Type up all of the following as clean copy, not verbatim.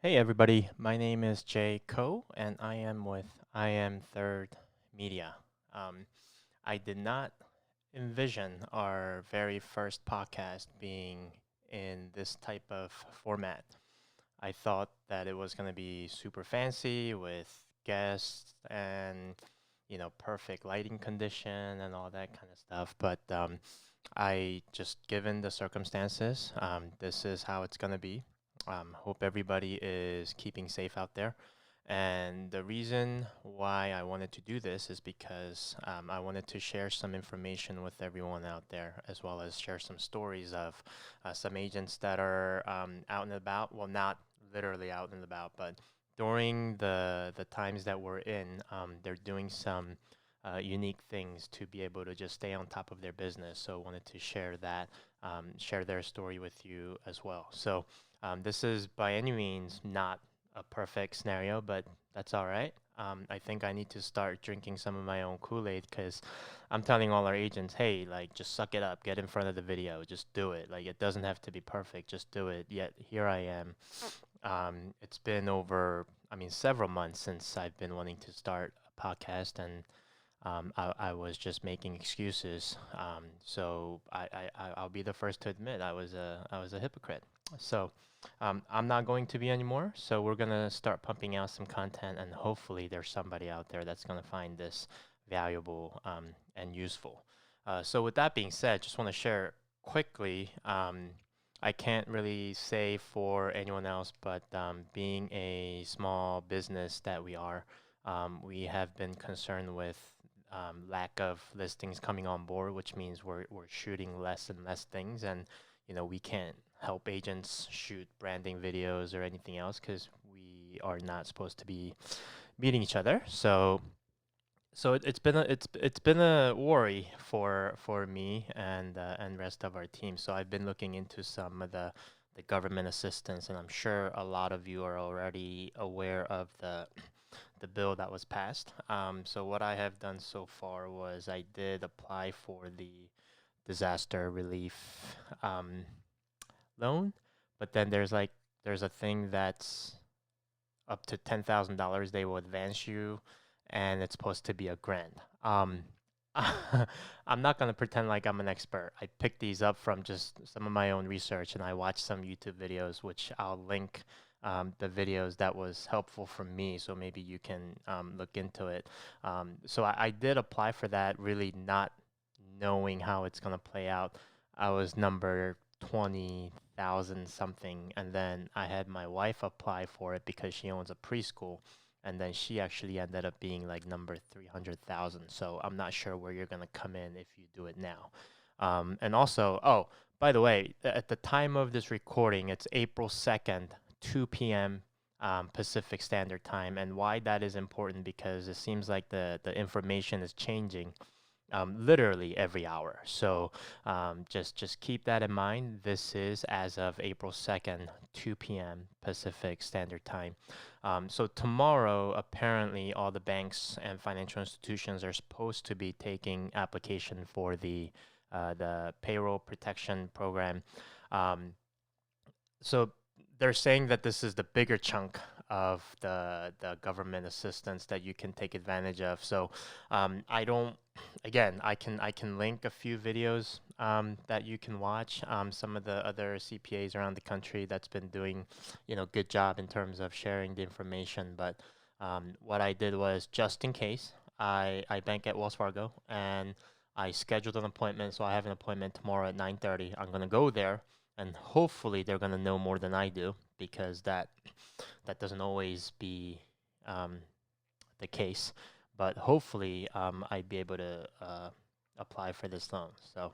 Hey everybody, my name is Jay Ko and I am with I Am Third Media. Um, I did not envision our very first podcast being in this type of format. I thought that it was going to be super fancy with guests and perfect lighting condition and all that kind of stuff, but I just given the circumstances, this is how it's going to be. Hope everybody is keeping safe out there. And the reason why I wanted to do this is because I wanted to share some information with everyone out there, as well as share some stories of some agents that are out and about. Well, not literally out and about, but during the times that we're in, they're doing some unique things to be able to just stay on top of their business. So I wanted to share that, share their story with you as well. So this is by any means not a perfect scenario, but that's all right. I think I need to start drinking some of my own Kool-Aid because I'm telling all our agents, hey, like, just suck it up, get in front of the video, just do it. Like, it doesn't have to be perfect, just do it. Yet here I am. It's been over, I mean, several months since I've been wanting to start a podcast, and I was just making excuses. I'll be the first to admit I was a hypocrite. So I'm not going to be anymore. So we're gonna start pumping out some content, and hopefully there's somebody out there that's gonna find this valuable and useful. So with that being said, just want to share quickly. I can't really say for anyone else, but being a small business that we have been concerned with lack of listings coming on board, which means we're shooting less and less things, and we can't help agents shoot branding videos or anything else because we are not supposed to be meeting each other. So it's been a worry for me and rest of our team. So I've been looking into some of the government assistance, and I'm sure a lot of you are already aware of the bill that was passed. So what I have done so far was I did apply for the disaster relief um, loan, but then there's a thing that's up to $10,000 they will advance you, and it's supposed to be a grant. I'm not gonna pretend like I'm an expert. I picked these up from just some of my own research, and I watched some YouTube videos, which I'll link the videos that was helpful for me, so maybe you can look into it. So I did apply for that, really not knowing how it's gonna play out. I was number 20,000 something, and then I had my wife apply for it because she owns a preschool, and then she actually ended up being like number 300,000. So I'm not sure where you're gonna come in if you do it now. And also, oh, by the way, at the time of this recording, it's April 2nd, 2 p.m. Pacific Standard Time, and why that is important because it seems like the information is changing literally every hour. So just keep that in mind. This is as of April 2nd, 2 p.m. Pacific Standard Time. So tomorrow, apparently, all the banks and financial institutions are supposed to be taking application for the payroll protection program. Um, so they're saying that this is the bigger chunk of the government assistance that you can take advantage of. So I don't. Again, I can link a few videos that you can watch. Some of the other CPAs around the country that's been doing, good job in terms of sharing the information. But what I did was just in case I bank at Wells Fargo and I scheduled an appointment. So I have an appointment tomorrow at 9:30. I'm gonna go there and hopefully they're gonna know more than I do because that doesn't always be um, the case. But hopefully, I'd be able to apply for this loan. So.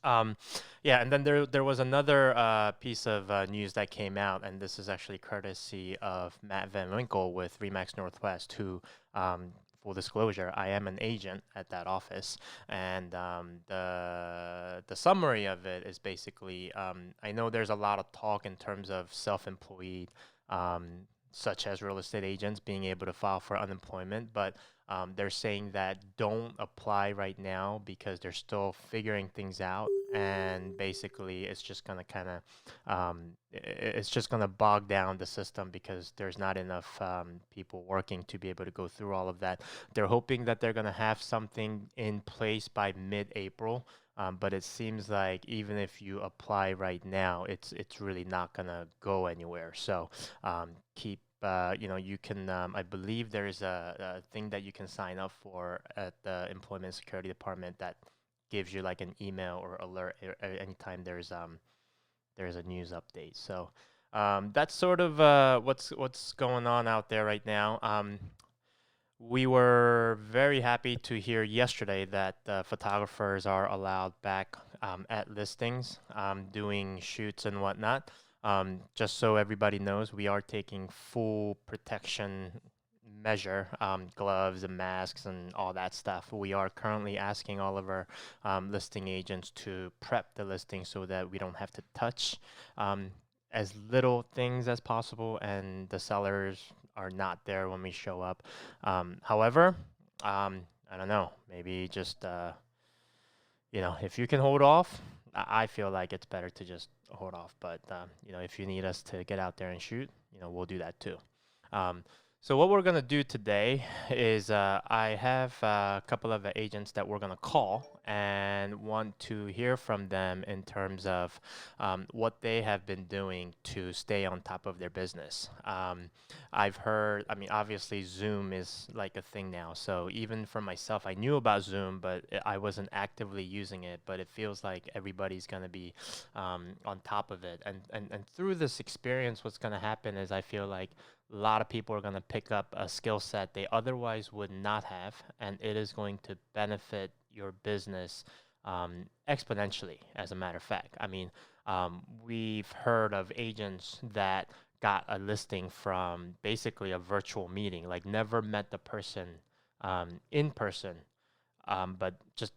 Um, yeah, and then there was another piece of news that came out, and this is actually courtesy of Matt Van Winkle with Remax Northwest, who, full disclosure, I am an agent at that office, and the summary of it is basically, I know there's a lot of talk in terms of self-employed, such as real estate agents being able to file for unemployment, but they're saying that don't apply right now because they're still figuring things out and basically it's just gonna kind of it's just gonna bog down the system because there's not enough people working to be able to go through all of that. They're hoping that they're gonna have something in place by mid-April. But it seems like even if you apply right now, it's really not gonna go anywhere. So keep you can I believe there is a thing that you can sign up for at the Employment Security Department that gives you like an email or alert anytime there's a news update. So that's sort of what's going on out there right now. We were very happy to hear yesterday that photographers are allowed back at listings, doing shoots and whatnot. Just so everybody knows, we are taking full protection measure, gloves and masks and all that stuff. We are currently asking all of our listing agents to prep the listing so that we don't have to touch as little things as possible, and the sellers are not there when we show up. However, I don't know, maybe just if you can hold off, I feel like it's better to just hold off. But if you need us to get out there and shoot, we'll do that too. So what we're gonna do today is I have a couple of agents that we're gonna call and want to hear from them in terms of what they have been doing to stay on top of their business. I've heard, I mean, obviously Zoom is like a thing now. So even for myself, I knew about Zoom, but I wasn't actively using it. But it feels like everybody's gonna be on top of it. And through this experience, what's gonna happen is I feel like a lot of people are going to pick up a skill set they otherwise would not have, and it is going to benefit your business exponentially, as a matter of fact. I mean, we've heard of agents that got a listing from basically a virtual meeting, like never met the person in person, but just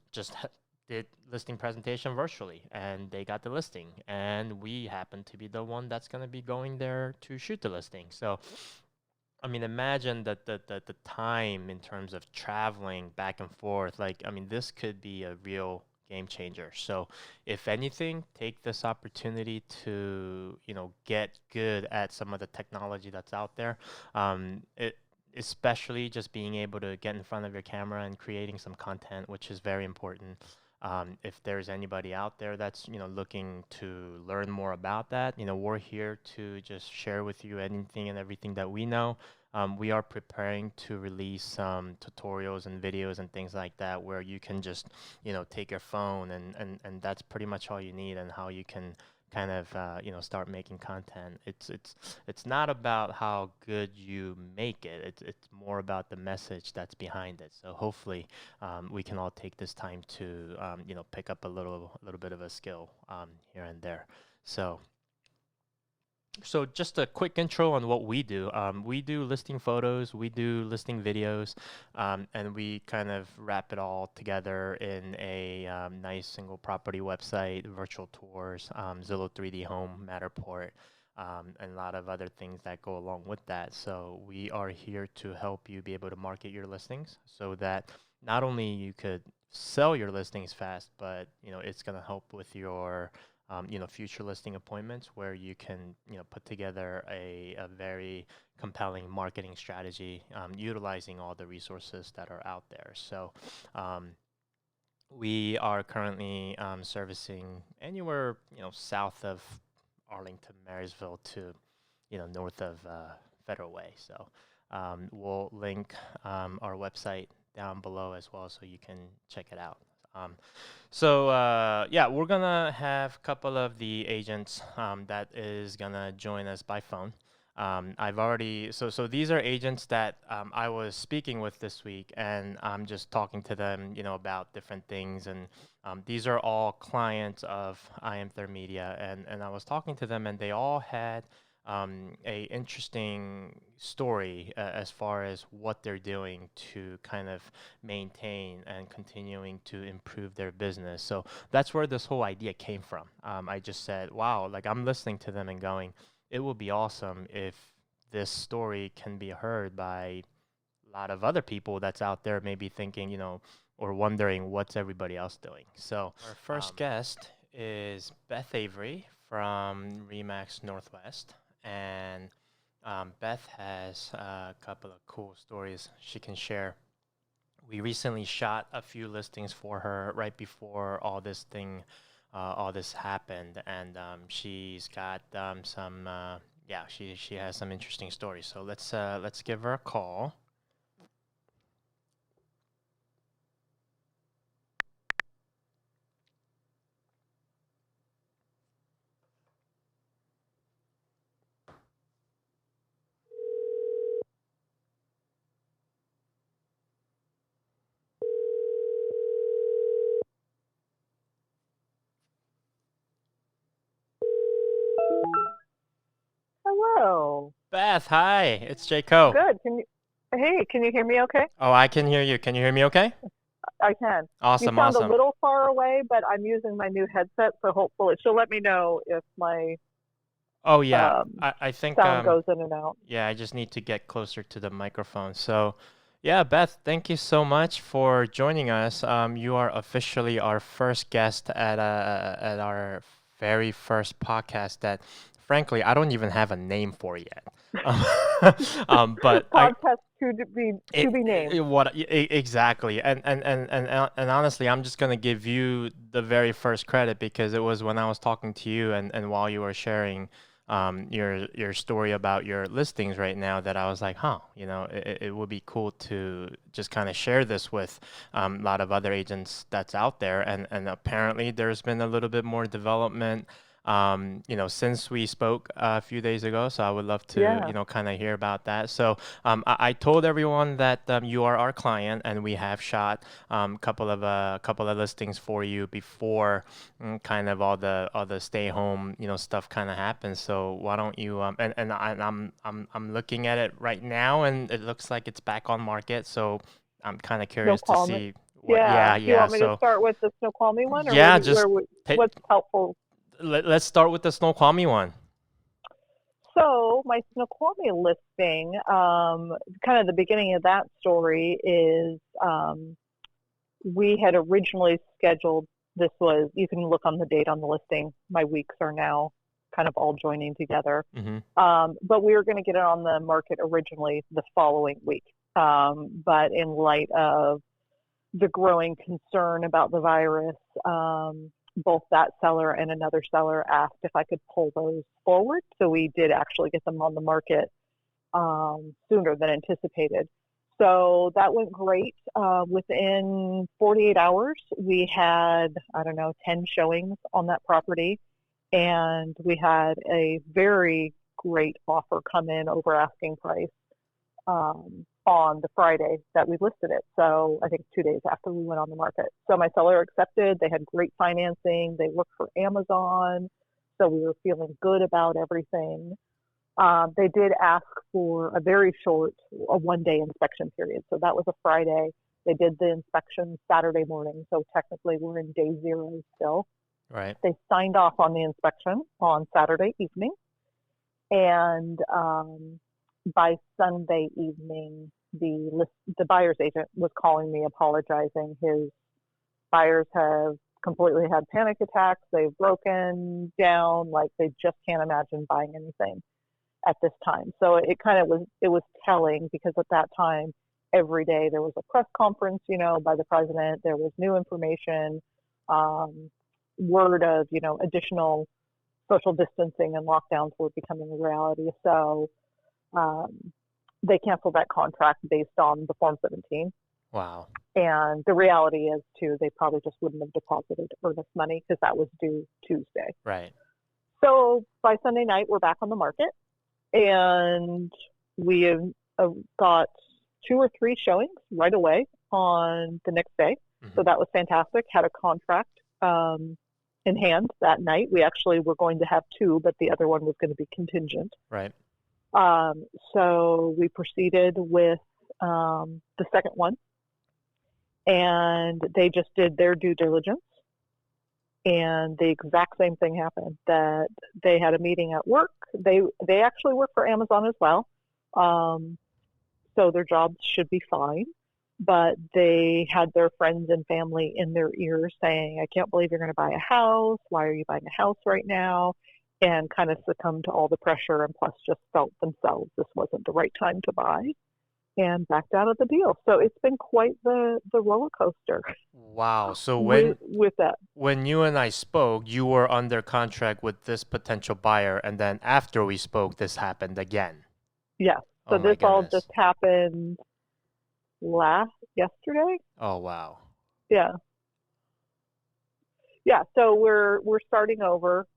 did listing presentation virtually, and they got the listing, and we happen to be the one that's going to be going there to shoot the listing. So I mean, imagine that the time in terms of traveling back and forth, like, I mean, this could be a real game changer. So if anything, take this opportunity to get good at some of the technology that's out there. Especially just being able to get in front of your camera and creating some content, which is very important. If there's anybody out there that's looking to learn more about that, we're here to just share with you anything and everything that we know. We are preparing to release some tutorials and videos and things like that where you can just take your phone and that's pretty much all you need, and how you can kind of start making content. It's not about how good you make it. It's more about the message that's behind it. So hopefully we can all take this time to pick up a little bit of a skill here and there. So just a quick intro on what we do. We do listing photos, we do listing videos, and we kind of wrap it all together in a nice single property website, virtual tours, Zillow 3D Home, Matterport, and a lot of other things that go along with that. So we are here to help you be able to market your listings so that not only you could sell your listings fast, but it's going to help with your future listing appointments, where you can, put together a very compelling marketing strategy, utilizing all the resources that are out there. So we are currently servicing anywhere, south of Arlington, Marysville to, north of Federal Way. So we'll link our website down below as well, so you can check it out. Yeah, we're gonna have a couple of the agents that is gonna join us by phone. I've already so these are agents that I was speaking with this week, and I'm just talking to them, about different things, and these are all clients of I Am Third Media, and I was talking to them, and they all had a interesting story as far as what they're doing to kind of maintain and continuing to improve their business. So that's where this whole idea came from. I just said, wow, like I'm listening to them and going, it would be awesome if this story can be heard by a lot of other people that's out there maybe thinking, or wondering what's everybody else doing. So our first guest is Beth Avery from Remax Northwest, and Beth has a couple of cool stories she can share. We recently shot a few listings for her right before all this happened, and she's got some, yeah, she has some interesting stories. So let's give her a call. Hello. Beth, hi, it's Jaco. Good. Hey, can you hear me okay? Oh, I can hear you. Can you hear me okay? I can. You Awesome, sound a awesome. little far away, but I'm using my new headset, so hopefully she'll let me know if my Oh yeah, um, I think sound goes in and out. yeah, I just need to get closer to the microphone. So, yeah, Beth, thank you so much for joining us. You are officially our first guest at our very first podcast that, frankly, I don't even have a name for yet. Um, but I Podcast to be named. exactly, and honestly, I'm just gonna give you the very first credit because it was when I was talking to you and while you were sharing your story about your listings right now that I was like, huh, it would be cool to just kind of share this with a lot of other agents that's out there, and apparently there's been a little bit more development. Since we spoke a few days ago, so I would love to, Yeah. kind of hear about that. So, I told everyone that you are our client, and we have shot couple of listings for you before kind of all the stay home stuff kind of happens. So why don't you I'm looking at it right now, and it looks like it's back on market. So I'm kind of curious to Snoqualmie. see what. Yeah. Yeah, Do you yeah. want me to So start with the Snoqualmie one, or yeah, just take. what's helpful? Let's start with the Snoqualmie one. So my Snoqualmie listing, kind of the beginning of that story is we had originally scheduled, this was, you can look on the date on the listing. My weeks are now kind of all joining together. Mm-hmm. But we were going to get it on the market originally the following week. But in light of the growing concern about the virus, both that seller and another seller asked if I could pull those forward. So we did actually get them on the market sooner than anticipated. So that went great. Within 48 hours, we had, I don't know, 10 showings on that property. And we had a very great offer come in over asking price on the Friday that we listed it. So I think 2 days after we went on the market. So my seller accepted. They had great financing. They worked for Amazon. So we were feeling good about everything. They did ask for a very short, a 1 day inspection period. So that was a Friday. They did the inspection Saturday morning. So technically we're in day 0 still. Right. They signed off on the inspection on Saturday evening. And by Sunday evening, the buyer's agent was calling me apologizing. His buyers have completely had panic attacks. They've broken down, like they just can't imagine buying anything at this time. So it was telling because at that time, every day there was a press conference, by the president. There was new information, word of, additional social distancing and lockdowns were becoming a reality. So they canceled that contract based on the Form 17. Wow. And the reality is, too, they probably just wouldn't have deposited earnest money because that was due Tuesday. Right. So by Sunday night, we're back on the market. And we have got 2 or 3 showings right away on the next day. Mm-hmm. So that was fantastic. Had a contract in hand that night. We actually were going to have 2, but the other one was going to be contingent. Right. So we proceeded with the second one, and they just did their due diligence. And the exact same thing happened, that they had a meeting at work. They actually work for Amazon as well. So their jobs should be fine. but they had their friends and family in their ears saying, I can't believe you're going to buy a house. Why are you buying a house right now? And kind of succumbed to all the pressure, and plus just felt themselves this wasn't the right time to buy, and backed out of the deal. So it's been quite the roller coaster Wow. So with that. when you and I spoke, you were under contract with this potential buyer, and then after we spoke, this happened again. Yeah. Oh So my this all just goodness. happened yesterday. Oh wow. Yeah. Yeah. So we're starting over.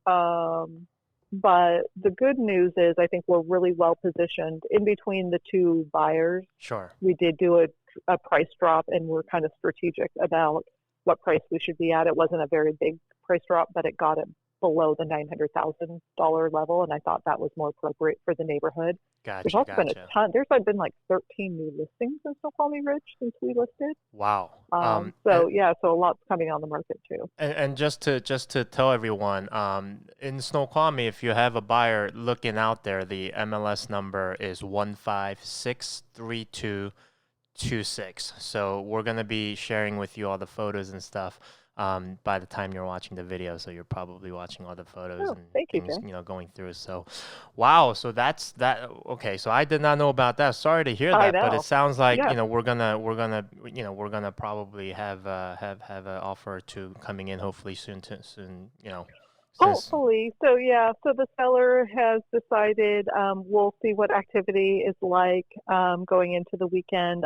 But the good news is I think we're really well positioned in between the two buyers. Sure. We did do a price drop, and we're kind of strategic about what price we should be at. It wasn't a very big price drop, but it got it below the $900,000 level, and I thought that was more appropriate for the neighborhood. There's Gotcha, also been a gotcha. ton. There's been like 13 new listings in Snoqualmie Ridge since we listed. Wow. So yeah, so a lot's coming on the market too. And just to tell everyone, in Snoqualmie, if you have a buyer looking out there, the MLS number is 1563226. So we're gonna be sharing with you all the photos and stuff by the time you're watching the video. So you're probably watching all the photos Oh, and thank you, things, Jay. going through. So, wow. So that's that. Okay. So I did not know about that. Sorry to hear I that, but it know. sounds like, Yeah. we're gonna probably have an offer or two coming in hopefully soon. Since Hopefully. So yeah, so the seller has decided we'll see what activity is like going into the weekend.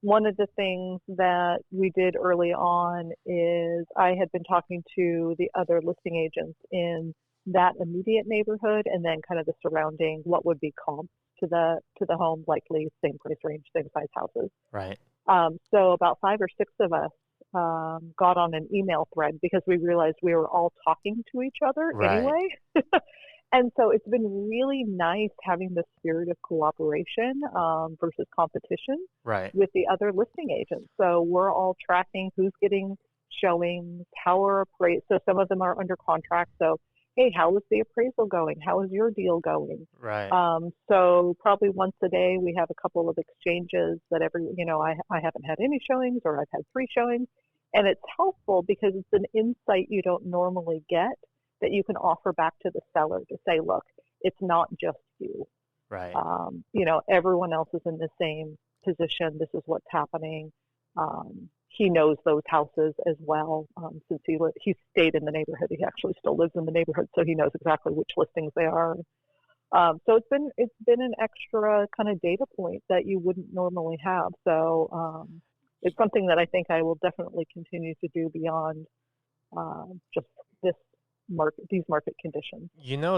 One of the things that we did early on is I had been talking to the other listing agents in that immediate neighborhood, and then kind of the surrounding what would be comps to the home, likely same price range, same size houses. right. So about 5 or 6 of us got on an email thread because we realized we were all talking to each other Right. anyway. And so it's been really nice having the spirit of cooperation versus competition Right. with the other listing agents. So we're all tracking who's getting showings, how are appraised. So some of them are under contract. So, hey, how is the appraisal going? How is your deal going? Right. So probably once a day we have a couple of exchanges that I haven't had any showings, or I've had 3 showings. And it's helpful because it's an insight you don't normally get that you can offer back to the seller to say, look, it's not just you. Right. Everyone else is in the same position. This is what's happening. He knows those houses as well since he stayed in the neighborhood. He actually still lives in the neighborhood, so he knows exactly which listings they are. So it's been an extra kind of data point that you wouldn't normally have. So it's something that I think I will definitely continue to do beyond just this these market conditions.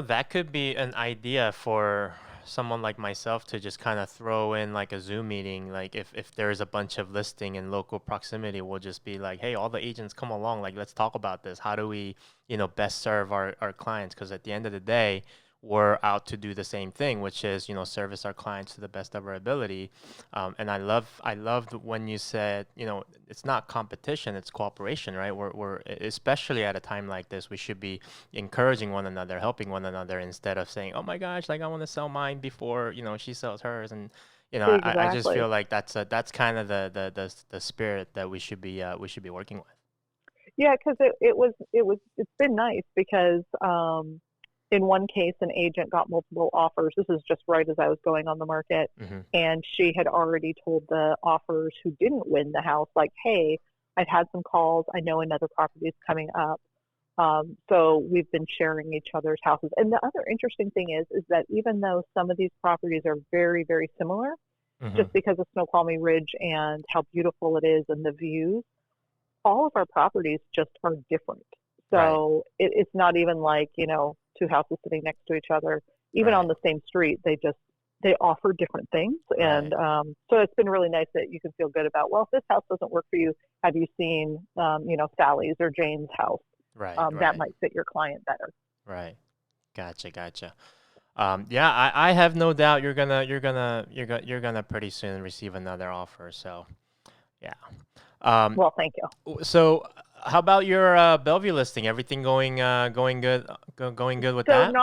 That could be an idea for someone like myself to just kind of throw in like a Zoom meeting. Like if there's a bunch of listing in local proximity, we'll just be like, hey, all the agents come along. Like, let's talk about this. How do we, best serve our clients? Because at the end of the day, we're out to do the same thing, which is, service our clients to the best of our ability. And I loved when you said, it's not competition, it's cooperation, right? We're especially at a time like this, we should be encouraging one another, helping one another, instead of saying, "Oh my gosh, like I want to sell mine before she sells hers." And I just Exactly. feel like that's kind of the spirit that we should be working with. Yeah, because it's been nice because in one case an agent got multiple offers. This is just right as I was going on the market, Hmm. and she had already told the offers who didn't win the house, like, hey, I've had some calls. I know another property is coming up. So we've been sharing each other's houses. And the other interesting thing is that even though some of these properties are very, very similar, Hmm. just because of Snoqualmie Ridge and how beautiful it is and the views, all of our properties just are different. Right, So it's not even like, 2 houses sitting next to each other, even on right, the same street. They offer different things. And right, so it's been really nice that you can feel good about, well, if this house doesn't work for you, have you seen, Sally's or Jane's house? right, That right, might fit your client better. right. Gotcha, gotcha. Yeah, I have no doubt you're gonna pretty soon receive another offer. So yeah. Um, Well, thank you. So How about your Bellevue listing? Everything going good? Going good with So that?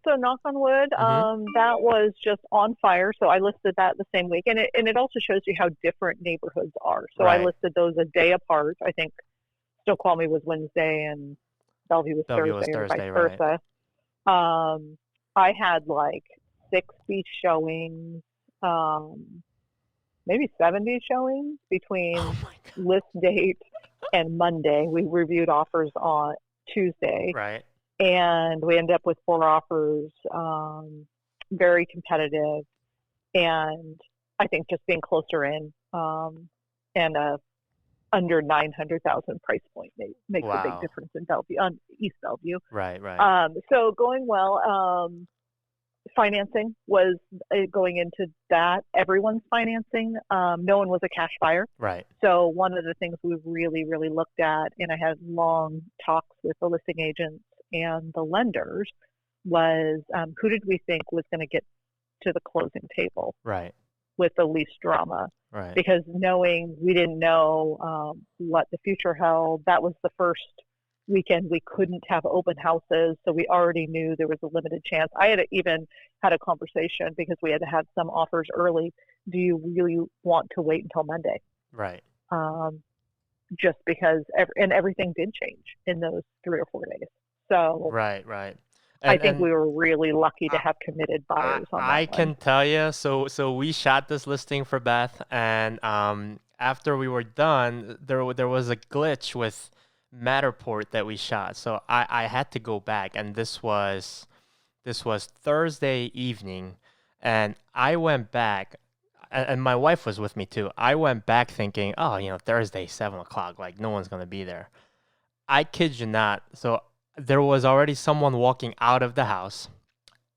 so knock on wood, Mm-hmm. that was just on fire. So I listed that the same week, and it also shows you how different neighborhoods are. So I Right. listed those a day apart. I think Snoqualmie was Wednesday and Bellevue was Bellevue was Thursday, or vice Thursday, right? versa. Um, I had like 60 showings, um, maybe 70 showings Oh between my God. list date and Monday. We reviewed offers on Tuesday, Right. and we ended up with 4 offers, very competitive. And I think just being closer in, and under 900,000 price point makes a big Wow. difference in Bellevue, on East Bellevue. Right. Right. So going well. Financing was going into that. Everyone's financing. No one was a cash buyer. Right. So one of the things we really, really looked at, and I had long talks with the listing agents and the lenders, was who did we think was going to get to the closing table Right. with the least drama? Right. Because knowing we didn't know what the future held, that was the first weekend we couldn't have open houses, so we already knew there was a limited chance. I had even had a conversation because we had to have some offers early. Do you really want to wait until Monday? Right. Um, just because, everything did change in those 3 or 4 days. So Right. Right. I And think we were really lucky to I have committed buyers on that I one. can tell you. So we shot this listing for Beth, and after we were done, there was a glitch with Matterport that we shot. So I had to go back, and this was Thursday evening, and I went back, and my wife was with me too. I went back thinking, oh, Thursday 7 o'clock, like no one's gonna be there. I kid you not. So there was already someone walking out of the house,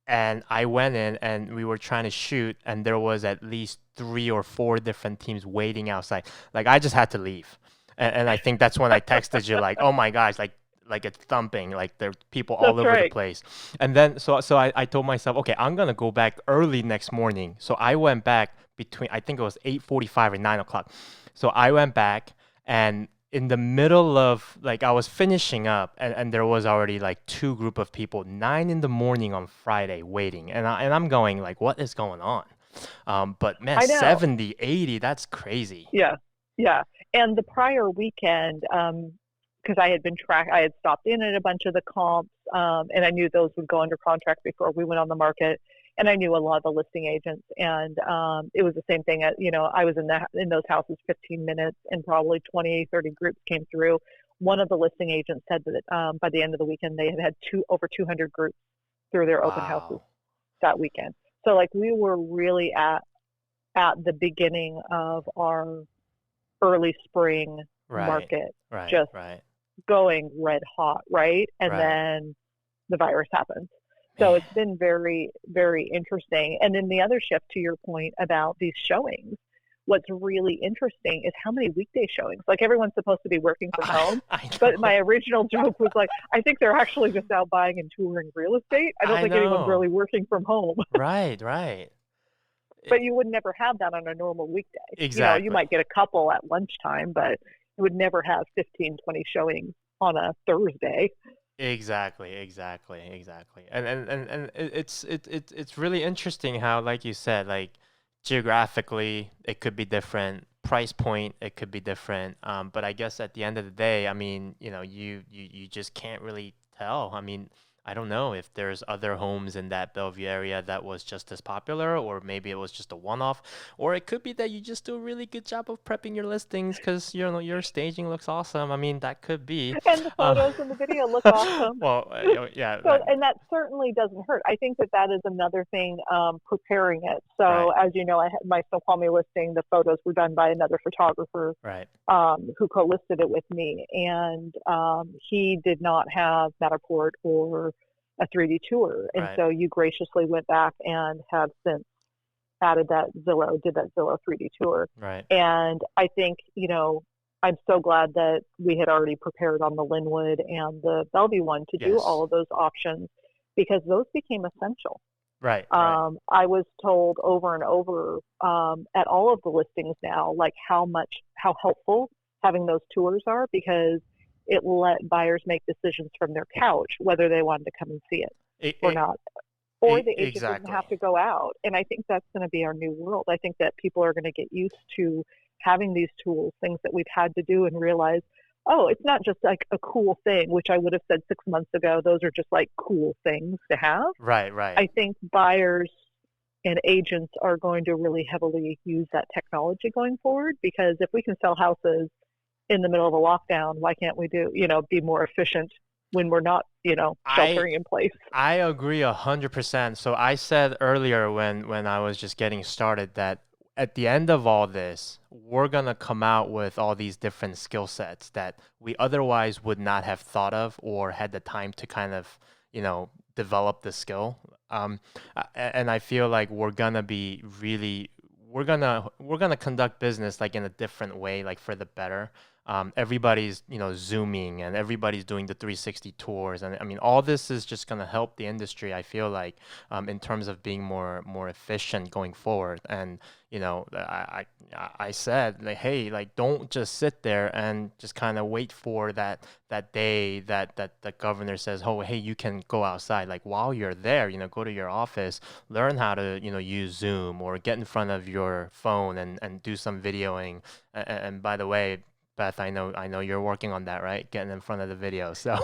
and I went in and we were trying to shoot, and there was at least 3 or 4 different teams waiting outside. Like I just had to leave, and I think that's when I texted you like, oh my gosh, like it's thumping, like there are people all That's over the right. place. And then so I told myself, okay, I'm gonna go back early next morning. So I went back between, I think it was 8:45 and 9 o'clock. So I went back, and in the middle of, like, I was finishing up, and there was already like two group of people 9 in the morning on Friday waiting, and I'm going like, what is going on? But man, I know. 70, 80, that's crazy. Yeah, yeah. And the prior weekend, because I had stopped in at a bunch of the comps, and I knew those would go under contract before we went on the market. And I knew a lot of the listing agents, and it was the same thing. I was in those houses 15 minutes, and probably 20, 30 groups came through. One of the listing agents said that by the end of the weekend, they had had over 200 groups through their open houses Wow. that weekend. So like we were really at the beginning of our early spring Right. market, Right. just Right. going red hot, right? And Right. then the virus happens. So Man. it's been very, very interesting. And then the other shift, to your point about these showings, what's really interesting is how many weekday showings. Like everyone's supposed to be working from home. I But know. my original joke was like, I think they're actually just out buying and touring real estate. I don't I think anyone's know. really working from home. Right. Right. But you would never have that on a normal weekday. You Exactly. might get a couple at lunchtime, but you would never have 15, 20 showings on a Thursday. Exactly, exactly, exactly. And it's really interesting how, like you said, like geographically it could be different, price point it could be different. But I guess at the end of the day, I mean, you just can't really tell. I mean, I don't know if there's other homes in that Bellevue area that was just as popular, or maybe it was just a one-off, or it could be that you just do a really good job of prepping your listings because your staging looks awesome. I mean, that could be. And the Uh, photos and the video look awesome. well, yeah, So, and that certainly doesn't hurt. I think that is another thing, preparing it. So, right, as you know, I had my Snoqualmie listing. The photos were done by another photographer, right, who co-listed it with me, and he did not have Matterport or a 3D tour, and right. so you graciously went back and have since did that Zillow 3D tour. Right. And I think, I'm so glad that we had already prepared on the Linwood and the Bellevue one to do Yes. all of those options, because those became essential. Right. Right. I was told over and over, at all of the listings now, like how helpful having those tours are, because it let buyers make decisions from their couch, whether they wanted to come and see it it, or it, not, or the agent didn't exactly. have to go out. And I think that's going to be our new world. I think that people are going to get used to having these tools, things that we've had to do, and realize, oh, it's not just like a cool thing, which I would have said 6 months ago. Those are just like cool things to have. Right, right. I think buyers and agents are going to really heavily use that technology going forward, because if we can sell houses in the middle of a lockdown, why can't we be more efficient when we're not, I sheltering in place? I agree 100%. So I said earlier when I was just getting started that at the end of all this, we're gonna come out with all these different skill sets that we otherwise would not have thought of or had the time to kind of, develop the skill. And I feel like we're gonna conduct business like in a different way, like for the better. Everybody's zooming and everybody's doing the 360 tours, and I mean all this is just gonna help the industry. I feel like in terms of being more efficient going forward. And I said like, hey, like don't just sit there and just kind of wait for that day that the governor says, oh, hey, you can go outside. Like while you're there, go to your office, learn how to use Zoom or get in front of your phone and do some videoing. And by the way, Beth, I know you're working on that, right? Getting in front of the video. So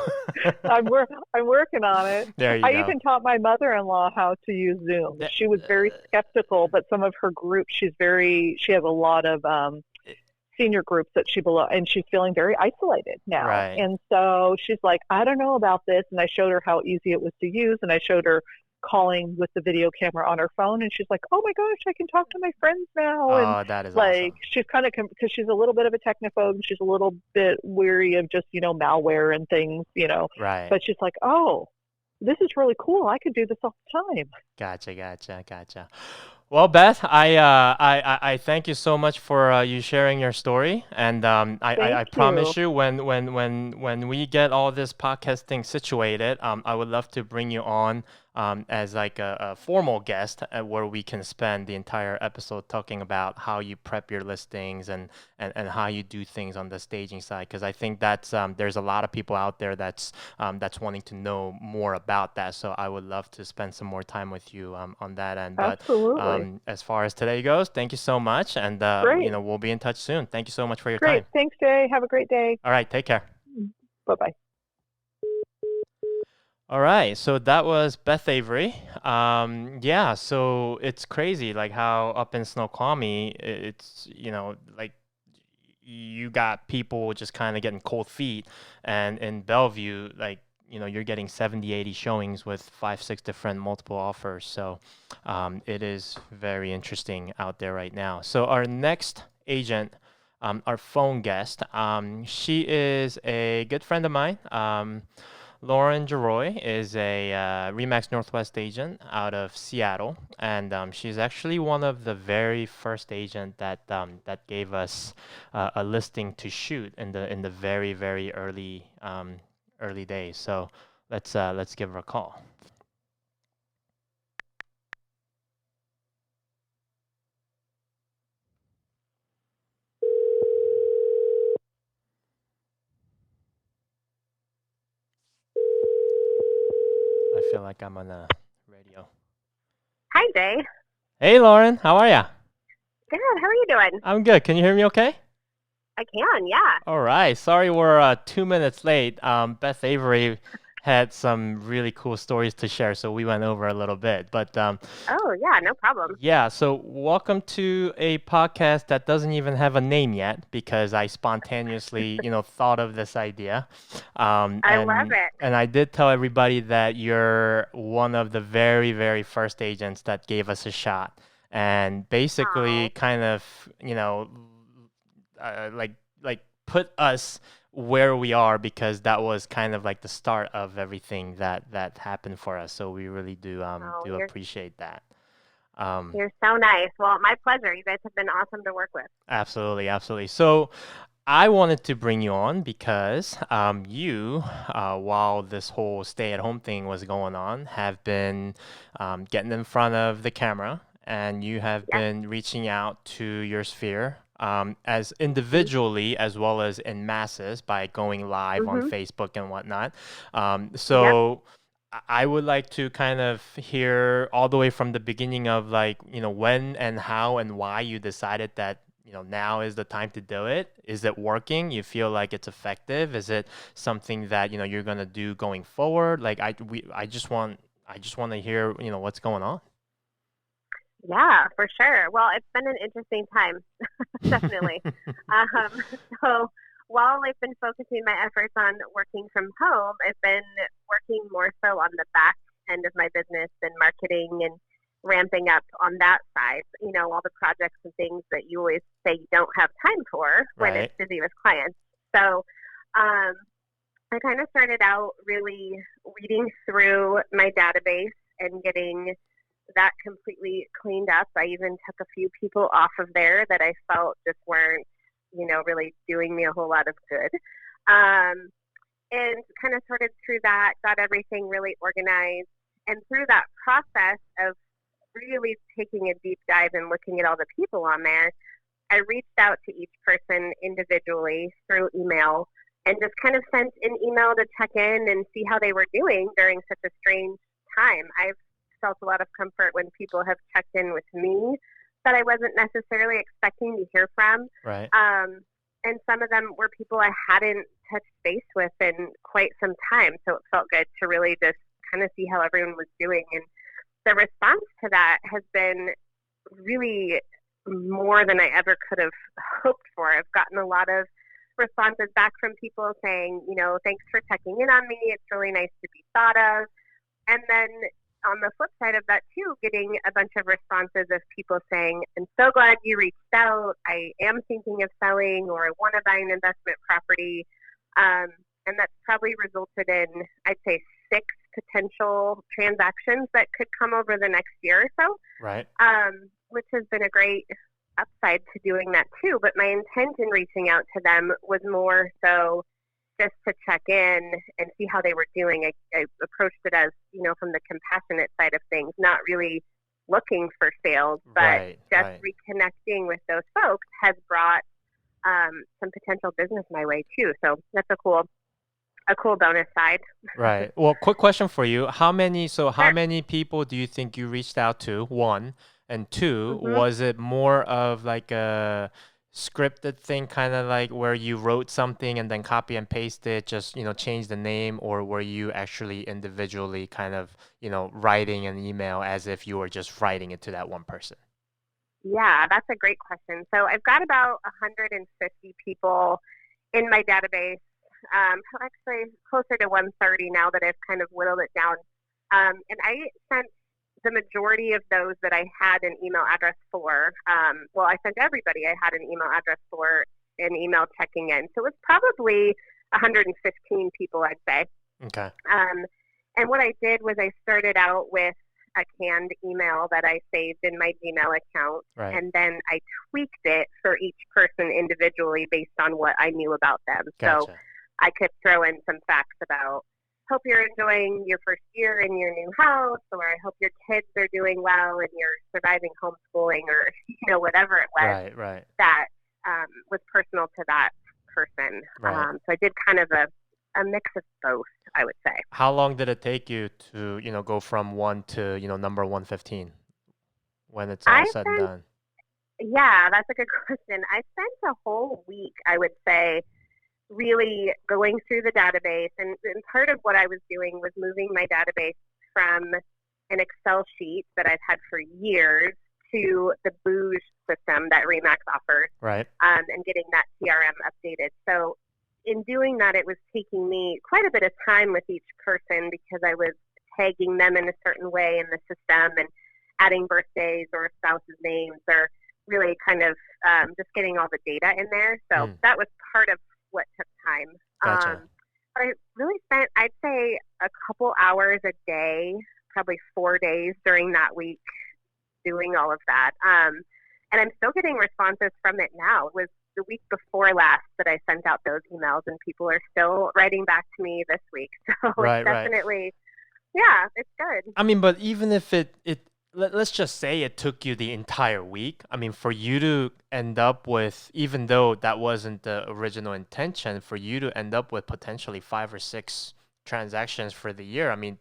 I'm working on it. there you I go. even taught my mother-in-law how to use Zoom. That, She was very skeptical, but some of her groups, she has a lot of senior groups that she belongs, and she's feeling very isolated now. right. And so she's like, I don't know about this. And I showed her how easy it was to use, and I showed her calling with the video camera on her phone, and she's like, oh my gosh, I can talk to my friends now. And Oh, that is like, awesome. she's kind of, because she's a little bit of a technophobe, and she's a little bit weary of just malware and things. Right. But she's like, oh, this is really cool, I could do this all the time. Gotcha. Well, Beth, I thank you so much for you sharing your story, and I Thank promise you. you when we get all this podcasting situated, I would love to bring you on as like a formal guest where we can spend the entire episode talking about how you prep your listings and how you do things on the staging side, because I think that's there's a lot of people out there that's wanting to know more about that. So I would love to spend some more time with you on that end. But Absolutely. as far as today goes, thank you so much, and Great. we'll be in touch soon. Thank you so much for your Great. time. Thanks, Jay. Have a great day. All right, take care. Bye bye. All right, so that was Beth Avery. Yeah, so it's crazy, like how up in Snoqualmie, it's like you got people just kind of getting cold feet, and in Bellevue, like you're getting 70, 80 showings with 5, 6 different multiple offers. So it is very interesting out there right now. So our next agent, our phone guest, she is a good friend of mine. Lauren GeRoy is a Remax Northwest agent out of Seattle, and she's actually one of the very first agent that gave us a listing to shoot in the very very early days. So let's give her a call. I feel like I'm on a radio. Hi, Jay. Hey Lauren, how are ya? Good. How are you doing? I'm good. Can you hear me okay? I can, yeah. All right. Sorry we're 2 minutes late. Beth Avery had some really cool stories to share, so we went over a little bit. But Oh, yeah, no problem. yeah, so welcome to a podcast that doesn't even have a name yet because I spontaneously, thought of this idea. I love it. And I did tell everybody that you're one of the very, very first agents that gave us a shot. And basically Oh, kind of, like put us where we are because that was kind of like the start of everything that happened for us. So we really do oh, do appreciate that. Um, you're so nice. Well, my pleasure. You guys have been awesome to work with. absolutely. So I wanted to bring you on because you, while this whole stay-at-home thing was going on, have been getting in front of the camera, and you have Yes, been reaching out to your sphere as individually as well as in masses by going live on Mhm. Facebook and whatnot. Yep. So I would like to kind of hear all the way from the beginning of like, when and how and why you decided that, now is the time to do it. Is it working? You feel like it's effective? Is it something that, you're going to do going forward? Like I just want to hear, what's going on. Yeah, for sure. Well, it's been an interesting time, definitely. Um, so while I've been focusing my efforts on working from home, I've been working more so on the back end of my business and marketing and ramping up on that side. All the projects and things that you always say you don't have time for when it's Right. busy with clients. So um, I kind of started out really weeding through my database and getting that completely cleaned up. I even took a few people off of there that I felt just weren't, really doing me a whole lot of good. Um, and kind of sorted through that, got everything really organized. And through that process of really taking a deep dive and looking at all the people on there, I reached out to each person individually through email and just kind of sent an email to check in and see how they were doing during such a strange time. I've felt a lot of comfort when people have checked in with me that I wasn't necessarily expecting to hear from. Right. And some of them were people I hadn't touched base with in quite some time. So it felt good to really just kind of see how everyone was doing. And the response to that has been really more than I ever could have hoped for. I've gotten a lot of responses back from people saying, thanks for checking in on me. It's really nice to be thought of. And then on the flip side of that too, getting a bunch of responses of people saying, I'm so glad you reached out. I am thinking of selling, or I want to buy an investment property. And that's probably resulted in, I'd say, 6 potential transactions that could come over the next year or so. Right. Which has been a great upside to doing that too. But my intent in reaching out to them was more so just to check in and see how they were doing. I approached it as, from the compassionate side of things, not really looking for sales, but just reconnecting with those folks has brought some potential business my way too. So that's a cool bonus side. Right. Well, quick question for you. How many Sure. people do you think you reached out to? One. And two, hmm was it more of like a scripted thing, kind of like where you wrote something and then copy and paste it, just, change the name, or were you actually individually kind of, writing an email as if you were just writing it to that one person? Yeah, that's a great question. So I've got about 150 people in my database. Actually, closer to 130 now that I've kind of whittled it down. And I sent the majority of those that I had an email address for. I sent everybody I had an email address for an email checking in. So it was probably 115 people, I'd say. Okay. And what I did was I started out with a canned email that I saved in my Gmail account. Right. And then I tweaked it for each person individually based on what I knew about them. Gotcha. So I could throw in some facts about, hope you're enjoying your first year in your new house, or I hope your kids are doing well and you're surviving homeschooling, or whatever it was. Right. That was personal to that person. Right. So I did kind of a mix of both, I would say. How long did it take you to, go from 1 to, number 115 when it's all said and done? Yeah, that's a good question. I spent a whole week, I would say, really going through the database. And part of what I was doing was moving my database from an Excel sheet that I've had for years to the Bouge system that Remax offers. Right. And getting that CRM updated. So in doing that, it was taking me quite a bit of time with each person because I was tagging them in a certain way in the system and adding birthdays or spouses' names, or really kind of just getting all the data in there. So that was part of what took time. Gotcha. But I really spent, I'd say, a couple hours a day, probably 4 days during that week doing all of that. And I'm still getting responses from it now. It was the week before last that I sent out those emails, and people are still writing back to me this week. So it's definitely, yeah, it's good. I mean, but even if it let's just say it took you the entire week. I mean, for you to end up with, even though that wasn't the original intention, for you to end up with potentially 5 or 6 transactions for the year, I mean,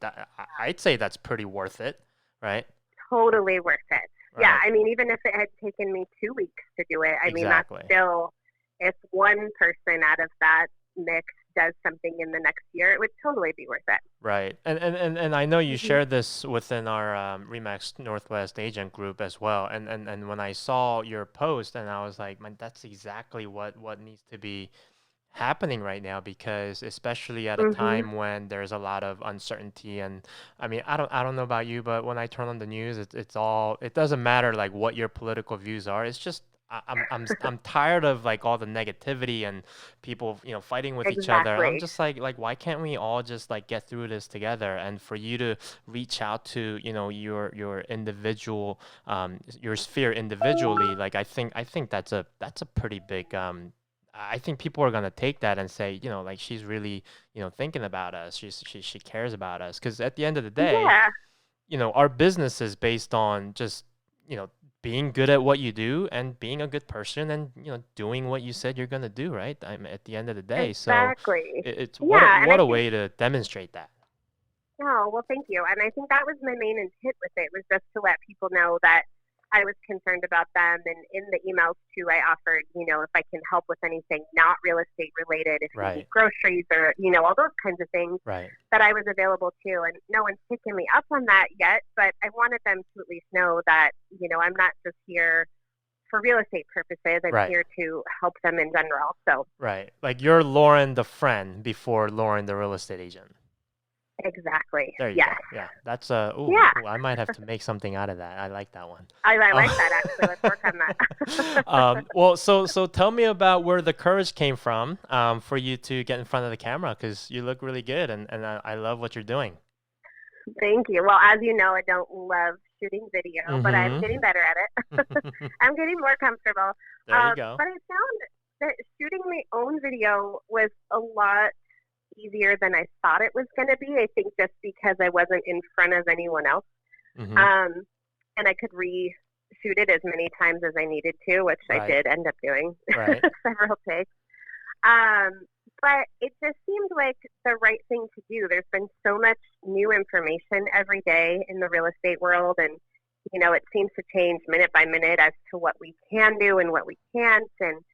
I'd say that's pretty worth it, right? Totally worth it. Yeah, Right. I mean, even if it had taken me 2 weeks to do it, I mean, that's Exactly. still, if one person out of that mix does something in the next year, it would totally be worth it. Right. And I know you Hmm. shared this within our Remax Northwest agent group as well. And when I saw your post, and I was like, man, that's exactly what needs to be happening right now, because especially at a Hmm. time when there's a lot of uncertainty. And I mean, I don't know about you, but when I turn on the news, it's all, it doesn't matter like what your political views are. It's just I'm tired of like all the negativity and people, fighting with each other. I'm Exactly. just like why can't we all just like get through this together? And for you to reach out to, your individual, your sphere individually, like I think that's a pretty big I think people are gonna take that and say, like she's really, thinking about us. She cares about us. Because at the end of the day, Yeah, our business is based on just, being good at what you do and being a good person and, doing what you said you're gonna do, right? At the end of the day. So exactly. it's Yeah, and what I a think, way to demonstrate that. oh, well, thank you. And I think that was my main intent with it, was just to let people know that I was concerned about them. And in the emails too, I offered, if I can help with anything not real estate related, if you need Right. groceries or, all those kinds of things, Right. that I was available too. And no one's taken me up on that yet, but I wanted them to at least know that, I'm not just here for real estate purposes. I'm Right. here to help them in general. So Right. Like you're Lauren the friend before Lauren the real estate agent. exactly. There you Yes. go. Yeah, that's Yeah. I might have to make something out of that. I like that one. I Uh, like that actually. Let's work on that. well, so tell me about where the courage came from, for you to get in front of the camera, because you look really good, and I love what you're doing. Thank you. Well, as you know, I don't love shooting video, but I'm getting Mm-hmm. better at it. I'm getting more comfortable. There you go. But I found that shooting my own video was a lot easier than I thought it was going to be. I think just because I wasn't in front of anyone else. Mm-hmm. Um, and I could reshoot it as many times as I needed to, which I Right. did end up doing Right. several takes. Um, but it just seemed like the right thing to do. There's been so much new information every day in the real estate world, and it seems to change minute by minute as to what we can do and what we can't. And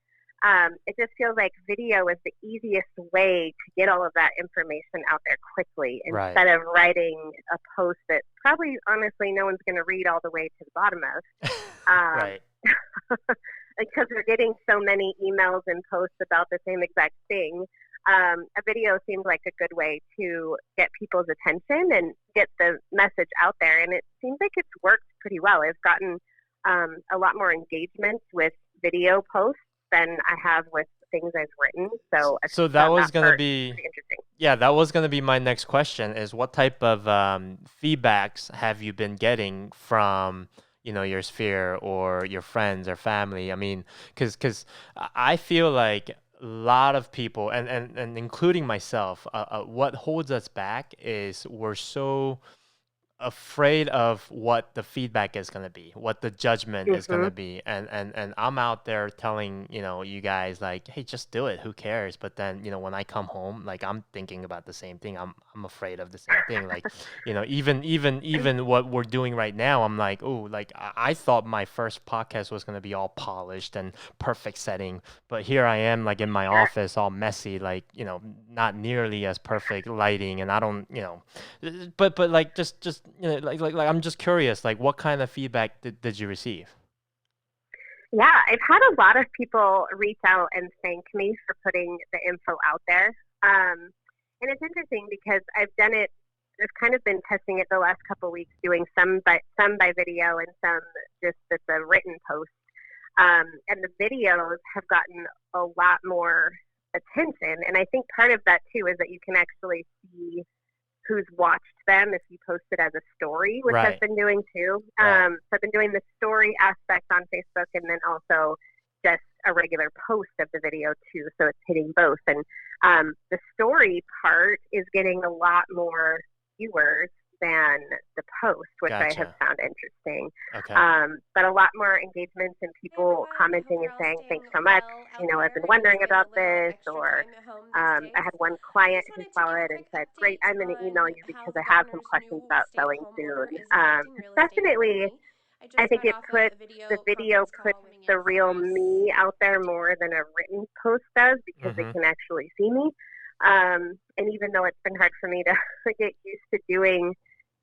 it just feels like video is the easiest way to get all of that information out there quickly, Right. instead of writing a post that probably, honestly, no one's going to read all the way to the bottom of. Right. Because we're getting so many emails and posts about the same exact thing. A video seems like a good way to get people's attention and get the message out there. And it seems like it's worked pretty well. I've gotten a lot more engagement with video posts than I have with things I've written. So I So that found was that gonna part be, pretty interesting. yeah, that was gonna be my next question, is what type of feedbacks have you been getting from, your sphere or your friends or family? I mean, because I feel like a lot of people, and including myself, what holds us back is we're so afraid of what the feedback is going to be, what the judgment is going Hmm. to be. And I'm out there telling, you guys like, hey, just do it. Who cares? But then, when I come home, like I'm thinking about the same thing. I'm afraid of the same thing. Like, even what we're doing right now, I'm like, oh, like I thought my first podcast was going to be all polished and perfect setting, but here I am like in my Sure. office all messy, like, not nearly as perfect lighting. And I don't, but like just like I'm just curious, like what kind of feedback did you receive? Yeah, I've had a lot of people reach out and thank me for putting the info out there. And it's interesting because I've done it. I've kind of been testing it the last couple of weeks, doing some by video and some just as a written post. And the videos have gotten a lot more attention, and I think part of that too is that you can actually see who's watched them if you post it as a story, which I've Right. been doing too. Right. So I've been doing the story aspect on Facebook, and then also just a regular post of the video too. So it's hitting both. And the story part is getting a lot more viewers than the post, which I have Gotcha. found interesting. Okay. But a lot more engagements and Hey people everyone, hope commenting you're and all saying, staying thanks so much. well You out know, I've been there. I know wondering we have about a little this, extra or time at home these I days. had one I client just who wanted to saw give a it and quick said, great, update I'm going to email on you how because the I have some governor's questions new about selling stay-at-home order soon. is affecting real estate Definitely, currently. I I just think got it off puts a the video video conference puts call running the it for real us. me out there more than a written post does because they Mm-hmm. can actually see me. And even though it's been hard for me to get used to doing,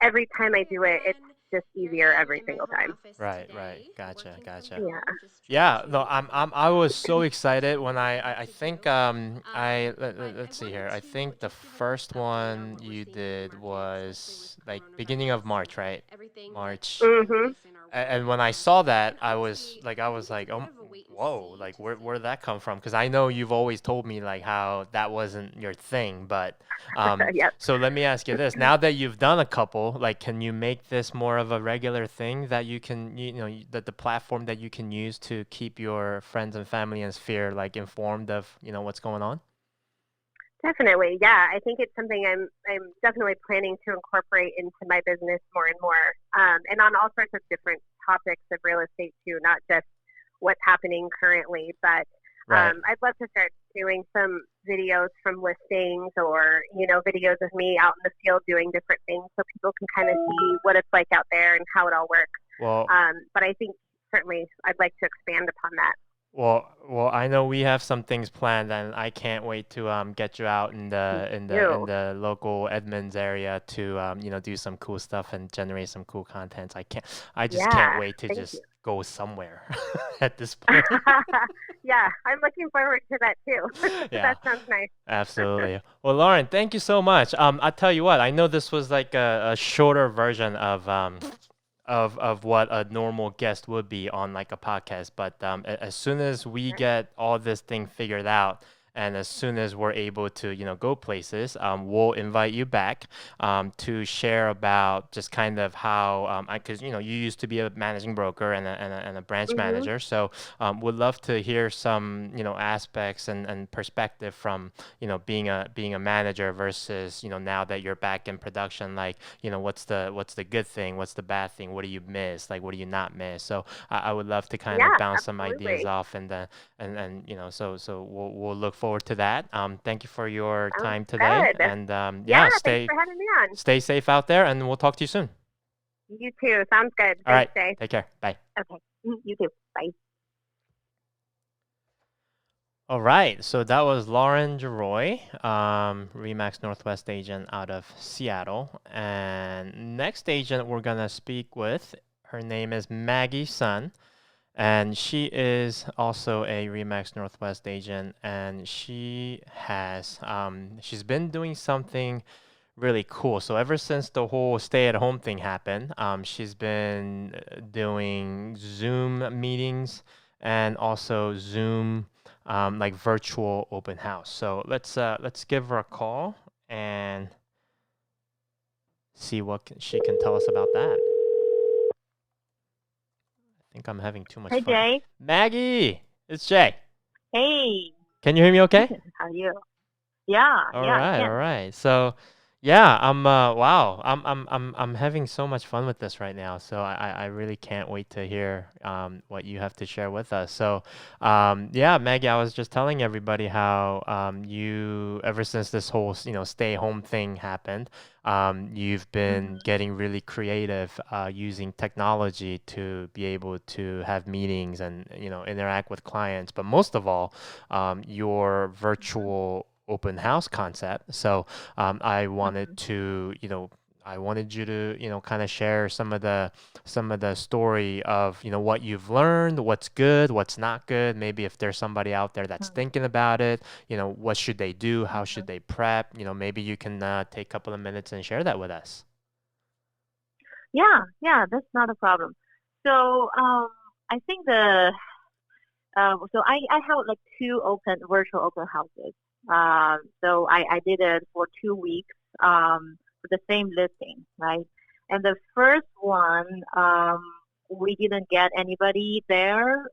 every time I Hey do it, it's everyone, just here easier I am every in my single home time. office Right. today, Gotcha. working from Gotcha. Yeah. home, just trying Yeah, to no, I figure was out so excited what when I I need to think do. let's But I see here. wanted I to think the just give a quick first update on one what we're you seeing in the did market, especially with was like beginning of coronavirus and March, right? everything that's March. taking Mhm. place in our And world when right I now. saw that, And I honestly, I was think it's a like, bit oh, of a wait and whoa, see like to where'd see. that come from? Because I know you've always told me like how that wasn't your thing, but Yep. so let me ask you this: now that you've done a couple, like, can you make this more of a regular thing that you can, that the platform that you can use to keep your friends and family and sphere like informed of, what's going on? Definitely. Yeah. I think it's something I'm definitely planning to incorporate into my business more and more. And on all sorts of different topics of real estate too, not just what's happening currently, but Right. I'd love to start doing some videos from listings or, videos of me out in the field doing different things so people can kind of see what it's like out there and how it all works. Well, But I think certainly I'd like to expand upon that. I know we have some things planned, and I can't wait to get you out in Me in too. the local Edmonds area to do some cool stuff and generate some cool content. I just can't Yeah. wait to Thank you. just go somewhere at this point. Yeah, I'm looking forward to that too. Yeah, That sounds nice. absolutely. Well, Lauren, thank you so much. I tell you what, I know this was like a shorter version of what a normal guest would be on like a podcast. But as soon as we Sure. get all this thing figured out, and as soon as we're able to, go places, we'll invite you back to share about just kind of how, because you used to be a managing broker and a branch Mhm. manager, so would love to hear some, aspects and perspective from, being a manager versus, now that you're back in production, like, what's the good thing, what's the bad thing, what do you miss, like what do you not miss? So I would love to kind of Yeah, bounce some ideas absolutely. off, and so we'll look forward to that. Thank you for your Sounds time today, good. and Yeah, yeah, thanks for having me on. stay safe out there, and we'll talk to you soon. You too. Sounds good. All Thanks, right, Jay. take care. Bye. Okay. You too. Bye. All right, so that was Lauren GeRoy, Remax Northwest agent out of Seattle. And next agent we're gonna speak with, her name is Maggie Sun, and she is also a Remax Northwest agent, and she's been doing something really cool. So ever since the whole stay-at-home thing happened, she's been doing Zoom meetings and also Zoom like virtual open house. So let's give her a call and see what she can tell us about that. I think I'm having too much Hey, fun. Jay. Maggie, it's Jay. Hey, Can you hear me okay? how are you? Yeah, yeah, I All can. right. So, yeah, wow, I'm having so much fun with this right now. So I really can't wait to hear what you have to share with us. So, yeah, Maggie, I was just telling everybody how you ever since this whole stay home thing happened, you've been Mhm. getting really creative using technology to be able to have meetings and interact with clients. But most of all, your virtual open house concept. So I wanted Mhm. to, I wanted you to, kind of share some of the story of, what you've learned, what's good, what's not good. Maybe if there's somebody out there that's Mhm. thinking about it, what should they do? How should Mhm. they prep? Maybe you can take a couple of minutes and share that with us. Yeah, yeah, that's not a problem. So, I think I have like two virtual open houses. So I did it for 2 weeks, for the same listing, right? And the first one, we didn't get anybody there.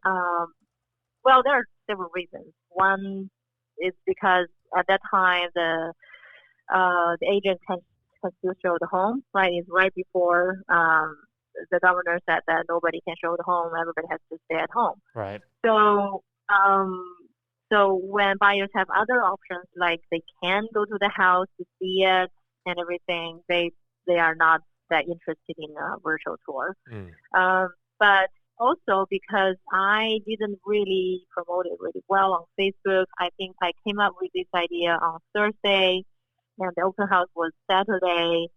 Well, there are several reasons. One is because at that time the agent can still show the home, right? It's right before the governor said that nobody can show the home, everybody has to stay at home. Right. So, so when buyers have other options, like they can go to the house to see it and everything, they are not that interested in a virtual tour. But also because I didn't really promote it really well on Facebook, I think I came up with this idea on Thursday, and the open house was Saturday.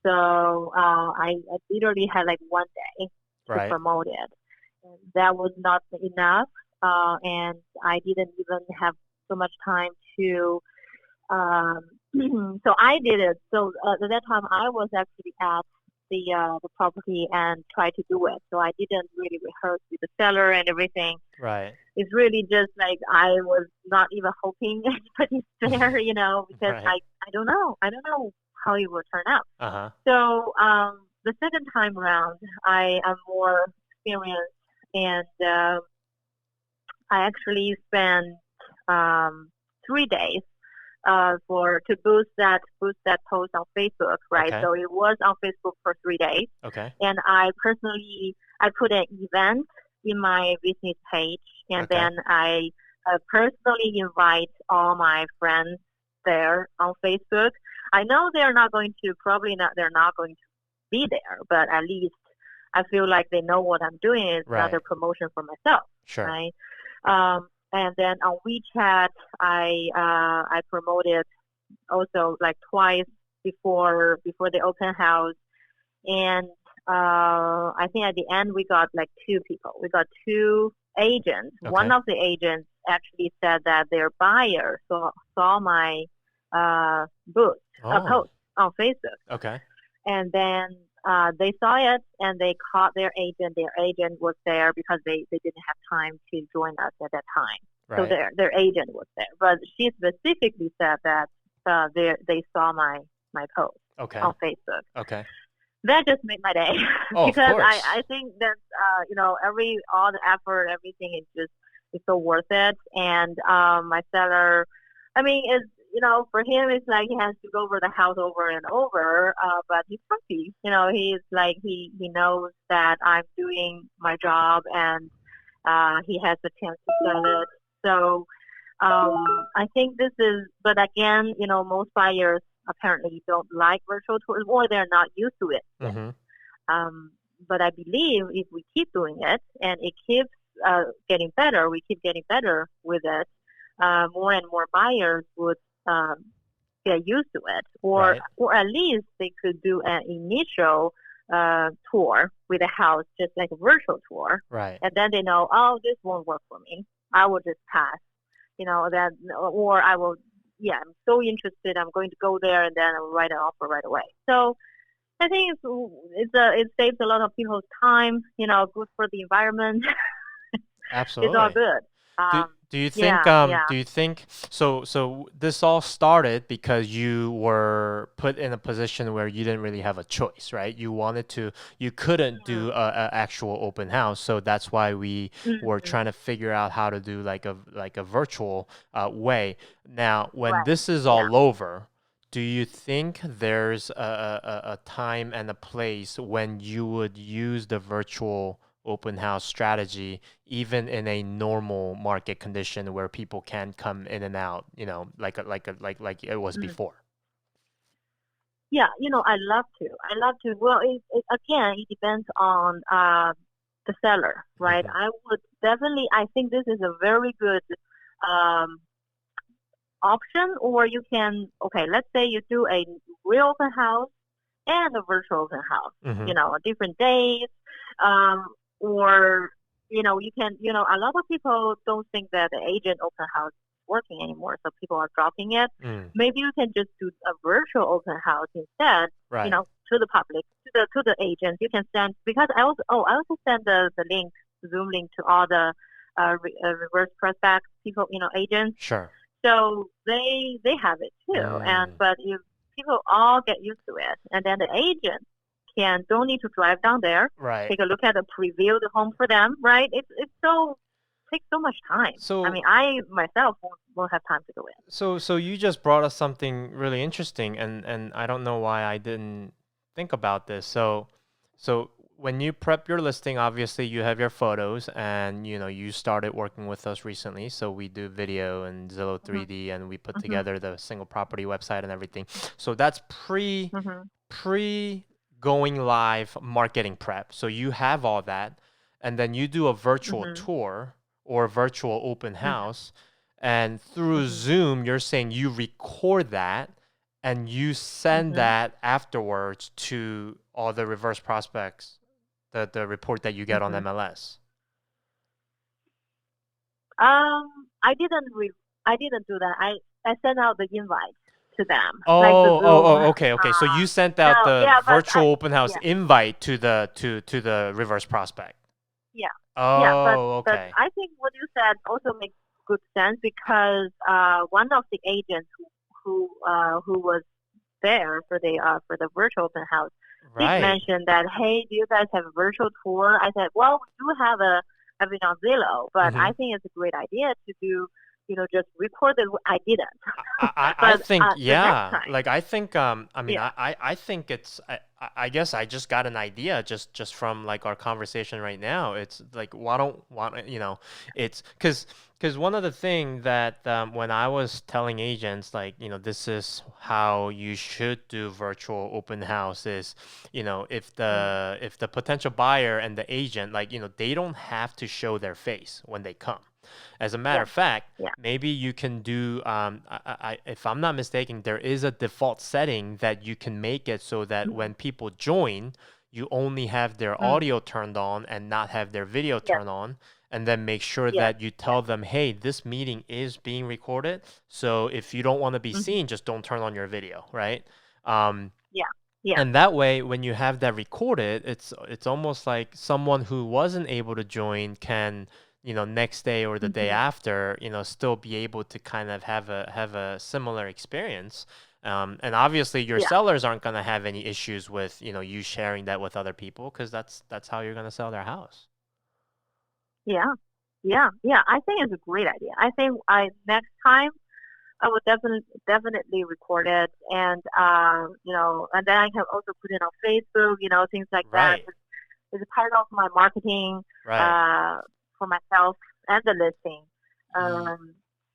So I literally had like one day to promote it. And that was not enough. And I didn't even have so much time to, so I did it. So at that time I was actually at the property and tried to do it. So I didn't really rehearse with the seller and everything. Right. It's really just like I was not even hoping anybody's there, you know, because I don't know. I don't know how it will turn out. Uh-huh. So the second time around, I am more experienced, and I actually spent 3 days to boost that post on Facebook, right? Okay. So it was on Facebook for 3 days. Okay. And I put an event in my business page, and then I personally invite all my friends there on Facebook. I know they're not going to be there, but at least I feel like they know what I'm doing is another promotion for myself. Sure. Right. And then on WeChat, I promoted also like twice before the open house, and I think at the end we got like 2 people. We got 2 agents. Okay. One of the agents actually said that their buyer saw my post on Facebook. Okay. And then they saw it and they called their agent. Their agent was there because they didn't have time to join us at that time. Right. So their agent was there. But she specifically said that they saw my post on Facebook. Okay. That just made my day. Oh, because of course. I think that all the effort, everything is so worth it. And my seller, I mean, it's, for him, it's like he has to go over the house over and over, but he's happy. He's like, he knows that I'm doing my job, and he has a chance to sell it. So I think but again, most buyers apparently don't like virtual tours, or they're not used to it. Mm-hmm. But I believe if we keep doing it, and it keeps getting better, we keep getting better with it, more and more buyers would get used to it, or at least they could do an initial tour with a house, just like a virtual tour, right? And then they know, oh, this won't work for me. I will just pass, or I will. Yeah, I'm so interested. I'm going to go there, and then I'll write an offer right away. So I think it saves a lot of people's time. Good for the environment. Absolutely, it's all good. Do you think so this all started because you were put in a position where you didn't really have a choice, right? You couldn't do a actual open house, so that's why we were trying to figure out how to do like a virtual way. Now, when this is all over, do you think there's a time and a place when you would use the virtual open house strategy, even in a normal market condition where people can come in and out, like it was before? Yeah, I love to. Well, again, it depends on the seller, right? Mm-hmm. I would definitely. I think this is a very good option. Or you can, let's say you do a real open house and a virtual open house. Mm-hmm. Different days. Or, you can, a lot of people don't think that the agent open house is working anymore, so people are dropping it. Maybe you can just do a virtual open house instead, to the public, to the agent. You can send, because I also send the link, Zoom link to all the reverse prospect people, agents. Sure. So they have it too. But if people all get used to it, and then the agent don't need to drive down there. Right. Take a look at the preview the home for them. Right. It takes so much time. So I mean, I myself won't have time to go in. so you just brought us something really interesting, and I don't know why I didn't think about this. So when you prep your listing, obviously you have your photos, and you started working with us recently, so we do video and Zillow 3D, and we put together the single property website and everything. So that's pre going live marketing prep. So you have all that, and then you do a virtual tour or virtual open house. And through Zoom, you're saying you record that and you send that afterwards to all the reverse prospects, the report that you get on MLS. I didn't do that. I sent out the invite to them. Okay. So you sent out the virtual open house invite to the reverse prospect. Yeah. Oh, but okay. I think what you said also makes good sense because one of the agents who was there for the virtual open house did mention that, hey, do you guys have a virtual tour? I said, well, we do have it on Zillow, but I think it's a great idea to do, just record it. I didn't. I think, yeah. Like, I think, I think it's, I guess I just got an idea just from like our conversation right now. It's like, it's because one of the things that when I was telling agents, like, this is how you should do virtual open house is, if the potential buyer and the agent, like, they don't have to show their face when they come. As a matter of fact, maybe you can do, if I'm not mistaken, there is a default setting that you can make it so that when people join, you only have their audio turned on and not have their video turned on. And then make sure that you tell them, hey, this meeting is being recorded. So if you don't want to be seen, just don't turn on your video, right? And that way, when you have that recorded, it's almost like someone who wasn't able to join can, next day or the day after, still be able to kind of have a similar experience. And obviously, your sellers aren't going to have any issues with, you sharing that with other people because that's how you're going to sell their house. Yeah. I think it's a great idea. I think next time I will definitely record it, and and then I can also put it on Facebook, things like that. It's part of my marketing for myself and the listing.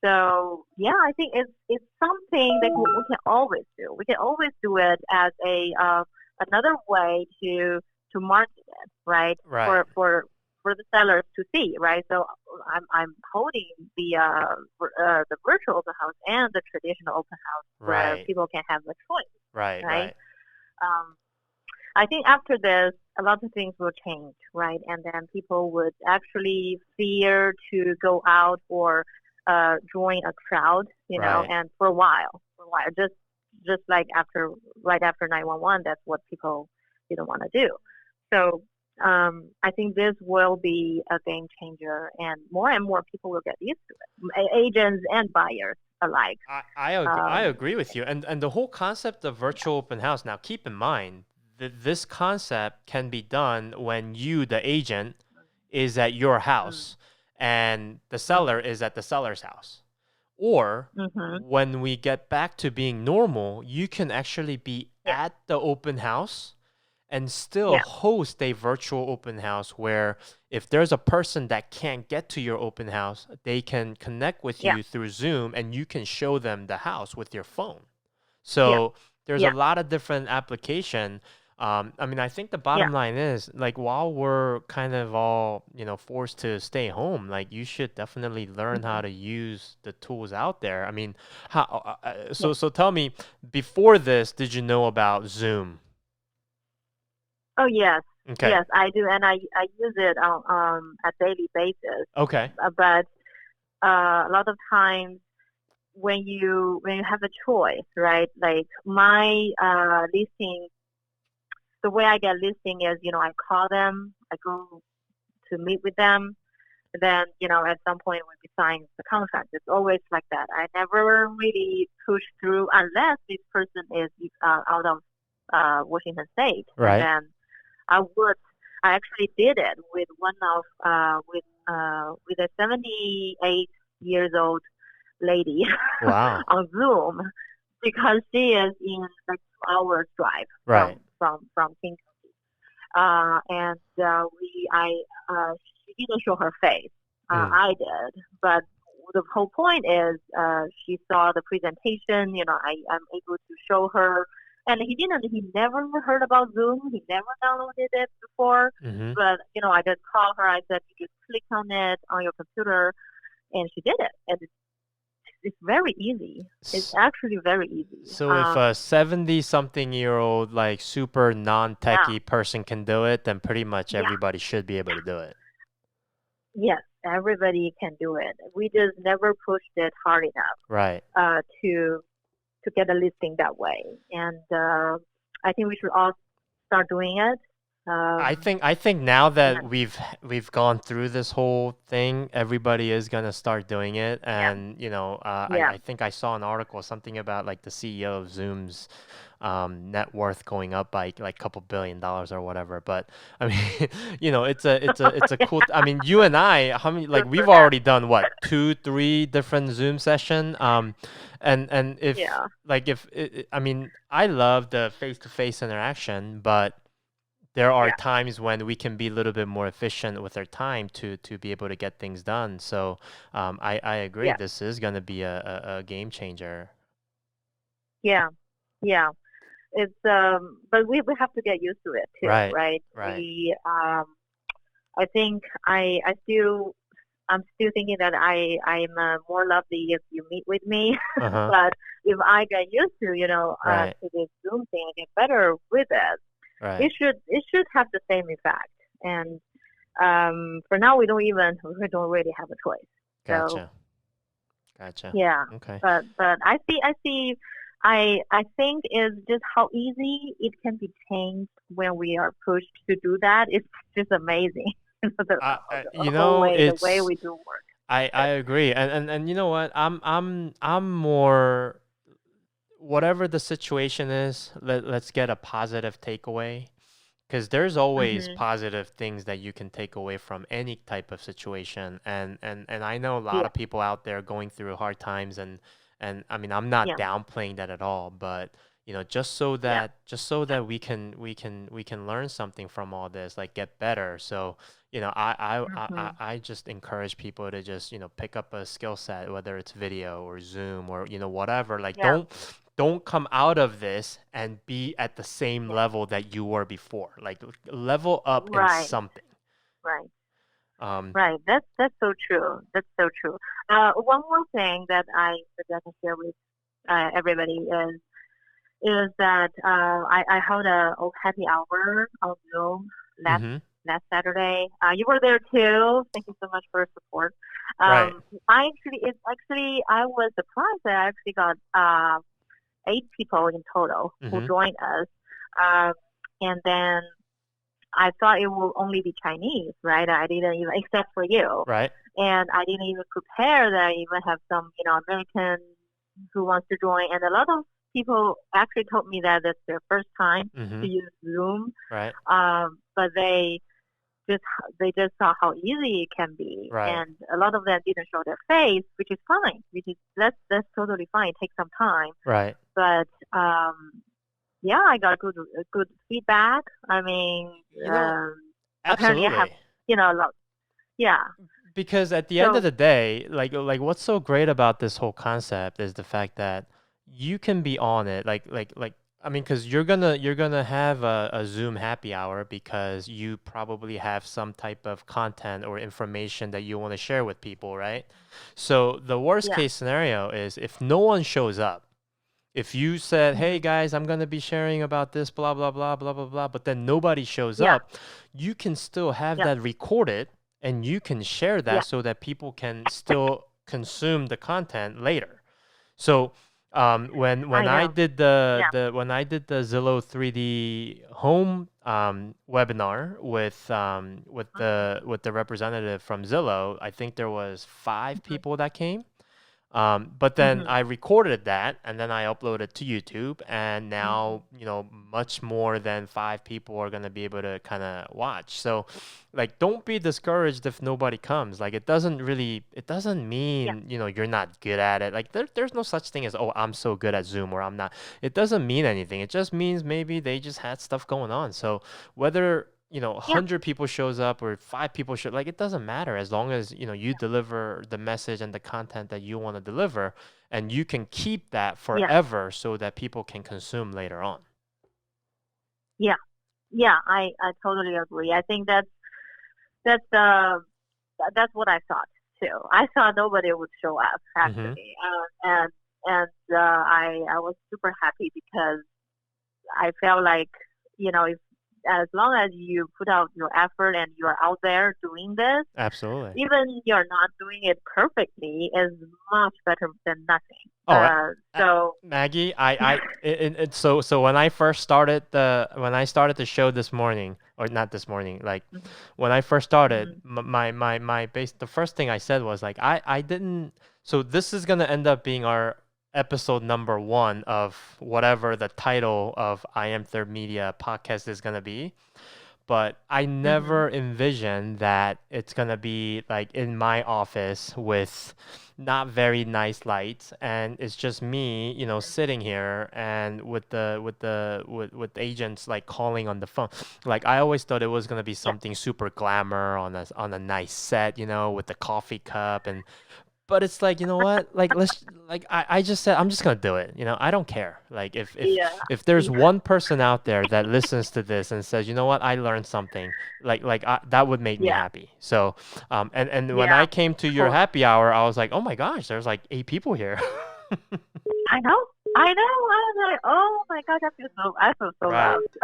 So yeah, I think it's something that we can always do. We can always do it as another way to market it, right? For the sellers to see, right? So I'm holding the virtual open house and the traditional open house where people can have a choice, right? I think after this, a lot of things will change, right? And then people would actually fear to go out or join a crowd, and for a while, just like right after 911, that's what people didn't want to do. So I think this will be a game changer, and more people will get used to it, agents and buyers alike. I agree with you, and the whole concept of virtual open house. Now, keep in mind that this concept can be done when you, the agent, is at your house and the seller is at the seller's house. Or when we get back to being normal, you can actually be at the open house and still host a virtual open house where if there's a person that can't get to your open house, they can connect with you through Zoom and you can show them the house with your phone. So there's a lot of different application. I think the bottom line is, like, while we're kind of all, forced to stay home, like, you should definitely learn how to use the tools out there. I mean, so tell me, before this, did you know about Zoom? Oh, yes. Okay. Yes, I do, and I use it on a daily basis. Okay. But a lot of times when you have a choice, right? Like my listing, the way I get listing is, I call them, I go to meet with them, and then, at some point when we sign the contract, it's always like that. I never really push through unless this person is out of Washington State. Right. And then I actually did it with with a 78 years old lady Wow. on Zoom because she is in like 2 hours drive Right. from King. And she didn't show her face. I did, but the whole point is she saw the presentation. I'm able to show her, and he never heard about Zoom. He never downloaded it before. Mm-hmm. But I just called her. I said, you just click on it on your computer, and she did it. And it's very easy. It's actually very easy. So if a 70-something-year-old, like super non-techie person can do it, then pretty much everybody should be able to do it. Yes, everybody can do it. We just never pushed it hard enough. Right. To get a listing that way, and I think we should all start doing it. I think now that we've gone through this whole thing, everybody is gonna start doing it, and I think I saw an article, something about like the CEO of Zoom's net worth going up by like a couple $1 billion or whatever. But I mean, it's a cool. I mean, you and I, how many like we've already done what 2-3 different Zoom session. And if I mean, I love the face-to-face interaction, but there are times when we can be a little bit more efficient with our time to be able to get things done. So I agree. This is going to be a game changer. Yeah. It's but we have to get used to it too, right? We I think I'm still thinking that I'm more lovely if you meet with me. But if I get used to to this Zoom thing, I get better with it. Right. It should have the same effect, and for now we don't really have a choice. Gotcha. Yeah. Okay. But I think is just how easy it can be changed when we are pushed to do that. It's just amazing. The way we do work. I agree, and you know what? I'm more. Whatever the situation is, let's get a positive takeaway, because there's always positive things that you can take away from any type of situation. And I know a lot of people out there going through hard times, and I mean, I'm not downplaying that at all, but just so that we can learn something from all this, like get better. So I just encourage people to just pick up a skill set, whether it's video or Zoom or whatever. Like don't come out of this and be at the same level that you were before. Like level up in something. Right. That's so true. That's so true. One more thing that I can share with everybody is that I held a happy hour on Zoom last Saturday. You were there too. Thank you so much for your support. I was surprised that I actually got 8 people in total who joined us. And then I thought it will only be Chinese, right? I didn't even, except for you. Right. And I didn't even prepare that I even have some, American who wants to join. And a lot of people actually told me that it's their first time to use Zoom. Right. But they just saw how easy it can be. Right. And a lot of them didn't show their face, which is fine. That's totally fine. It takes some time. Right. But I got good feedback. I mean, absolutely. Apparently I have, Because at the end of the day, like what's so great about this whole concept is the fact that you can be on it. I mean, because you're gonna have a Zoom happy hour because you probably have some type of content or information that you want to share with people, right? So the worst case scenario is if no one shows up. If you said, hey guys, I'm gonna be sharing about this, blah blah blah blah blah blah, but then nobody shows up, you can still have that recorded and you can share that so that people can still consume the content later. So when I did the Zillow 3D home webinar with the representative from Zillow, I think there was 5 people that came. But then Mhm. I recorded that and then I uploaded to YouTube, and Mhm. now, much more than 5 people are gonna be able to kind of watch. So, like, don't be discouraged if nobody comes. Like, it doesn't Yeah. mean, you're not good at it. Like, there's no such thing as, oh, I'm so good at Zoom or I'm not. It doesn't mean anything. It just means maybe they just had stuff going on. So whether, Yeah. 100 people shows up or 5 people show, like, it doesn't matter as long as, you deliver the message and the content that you want to deliver, and you can keep that Yeah. forever so that people can consume later on. Yeah. Yeah. I totally agree. I think that's that's what I thought too. I thought nobody would show up Mm-hmm. actually, I was super happy because I felt like, if as long as you put out your effort and you are out there doing this, Absolutely. even you're not doing it perfectly, is much better than nothing. Oh, a- So Maggie, yeah. so when I started the show this morning, or not this morning, like Mhm. when I first started, Mhm. my base, the first thing I said was like, I didn't. So this is gonna end up being our episode number 1 of whatever the title of I Am Third Media podcast is gonna be. But I Mhm. never envisioned that it's gonna be like in my office with not very nice lights, and it's just me, sitting here, and with agents like calling on the phone. Like, I always thought it was gonna be Yeah. something super glamour on a nice set, with the coffee cup. And but it's like, you know what? Like, I just said, I'm just gonna do it. I don't care. Like, Yeah. if there's Yeah. one person out there that listens to this and says, you know what, I learned something, that would make me Yeah. happy. So, and when Yeah. I came to your Totally. happy hour, I was like, oh my gosh, there's like 8 people here. I know. I know. I was like, oh my gosh, I feel so Right. loved.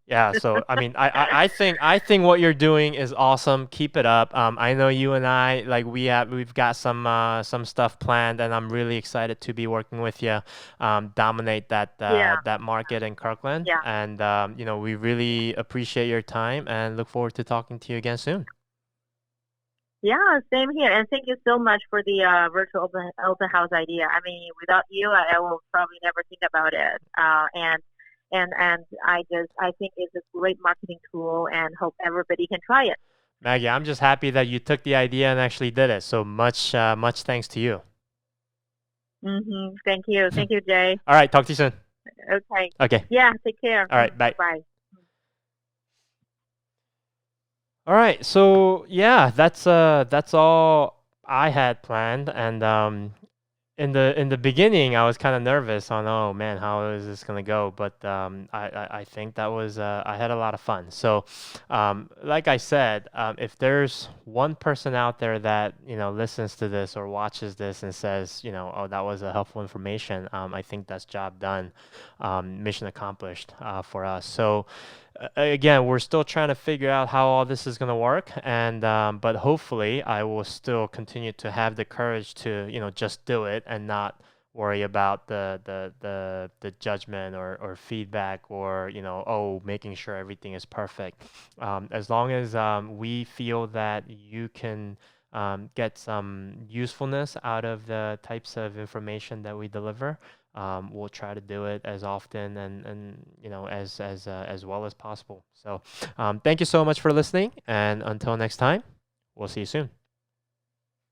Yeah, so I mean, I think what you're doing is awesome. Keep it up. I know you and I, like, we've got some stuff planned, and I'm really excited to be working with you. Dominate Yeah. that market in Kirkland, Yeah. and we really appreciate your time and look forward to talking to you again soon. Yeah, same here. And thank you so much for the virtual open house idea. I mean, without you, I will probably never think about it. And I think it's a great marketing tool, and hope everybody can try it. Maggie, I'm just happy that you took the idea and actually did it. So much thanks to you. Thank you. Thank you, Jay. All right, talk to you soon. Okay. Okay. Yeah. Take care. All right, bye. Bye. All right, so yeah, that's all I had planned, and in the beginning, I was kind of nervous on, oh man, how is this gonna go? But I think that was I had a lot of fun. So, like I said, if there's one person out there that listens to this or watches this and says, oh, that was a helpful information, I think that's job done, mission accomplished for us. So. Again, we're still trying to figure out how all this is going to work, and but hopefully, I will still continue to have the courage to just do it and not worry about the judgment or feedback, or making sure everything is perfect. As long as we feel that you can get some usefulness out of the types of information that we deliver, we'll try to do it as often and as well as possible. So thank you so much for listening, and until next time, we'll see you soon.